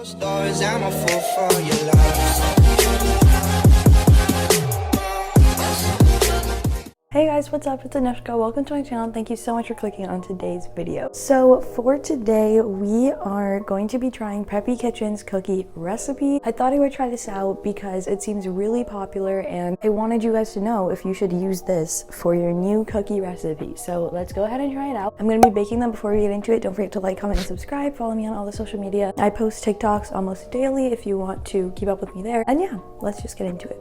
Stars, I'm a fool for your love. Hey guys, what's up? It's Anushka. Welcome to my channel. Thank you so much for clicking on today's video. So for today, we are going to be trying Preppy Kitchen's cookie recipe. I thought I would try this out because it seems really popular and I wanted you guys to know if you should use this for your new cookie recipe. So let's go ahead and try it out. I'm going to be baking them before we get into it. Don't forget to like, comment, and subscribe. Follow me on all the social media. I post TikToks almost daily if you want to keep up with me there. And yeah, let's just get into it.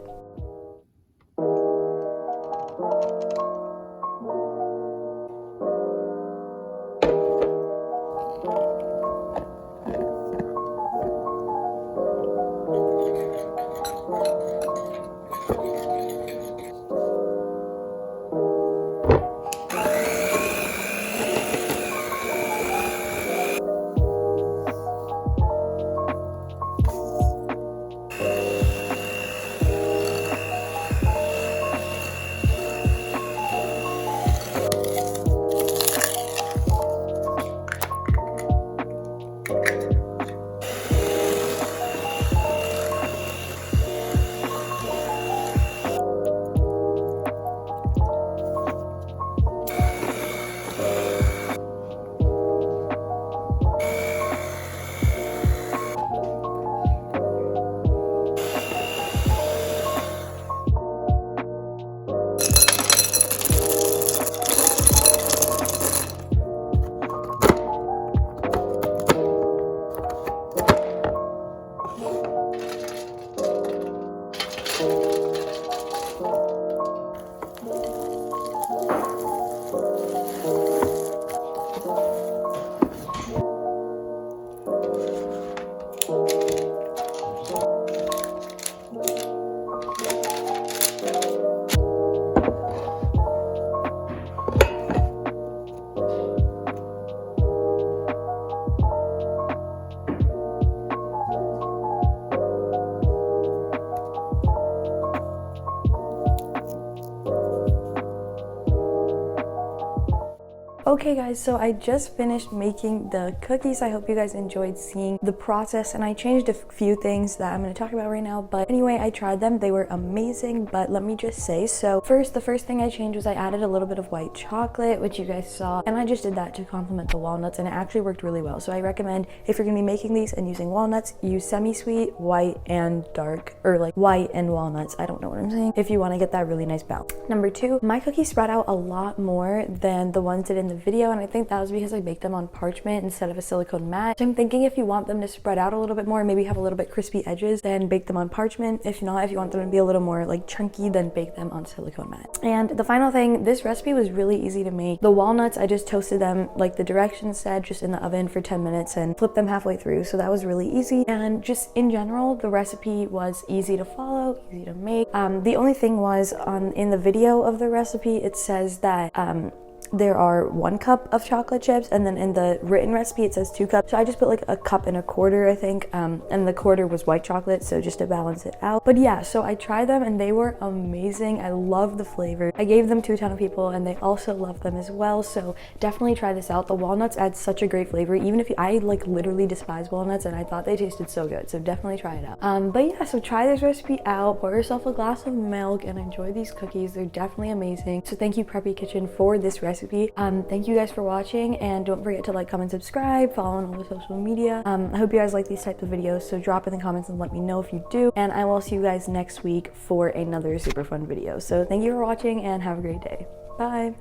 Okay guys, so I just finished making the cookies. I hope you guys enjoyed seeing the process, and I changed a few things that I'm going to talk about right now. But anyway, I tried them. They were amazing, but let me just say, so the first thing I changed was I added a little bit of white chocolate, which you guys saw, and I just did that to complement the walnuts, and it actually worked really well. So I recommend, if you're going to be making these and using walnuts, use semi-sweet, white, and dark, or like white and walnuts. I don't know what I'm saying, if you want to get that really nice balance. Number two, my cookies spread out a lot more than the ones did in the video, and I think that was because I baked them on parchment instead of a silicone mat. So I'm thinking if you want them to spread out a little bit more, maybe have a little bit crispy edges, then bake them on parchment. If not, if you want them to be a little more like chunky, then bake them on silicone mat. And the final thing, this recipe was really easy to make. The walnuts, I just toasted them like the directions said, just in the oven for 10 minutes and flipped them halfway through. So that was really easy. And just in general, the recipe was easy to follow, easy to make. The only thing was in the video of the recipe, it says that there are 1 cup of chocolate chips, and then in the written recipe it says 2 cups. So I just put like 1.25 cups, I think, and the quarter was white chocolate, so just to balance it out. But yeah, so I tried them and they were amazing. I love the flavor. I gave them to a ton of people and they also love them as well, so definitely try this out. The walnuts add such a great flavor, even if I like literally despise walnuts, and I thought they tasted so good, so definitely try it out. But yeah, so try this recipe out, pour yourself a glass of milk, and enjoy these cookies. They're definitely amazing. So thank you, Preppy Kitchen, for this recipe. Thank you guys for watching, and don't forget to like, comment, subscribe, follow on all the social media. I hope you guys like these types of videos, so drop in the comments and let me know if you do, and I will see you guys next week for another super fun video. So thank you for watching and have a great day. Bye.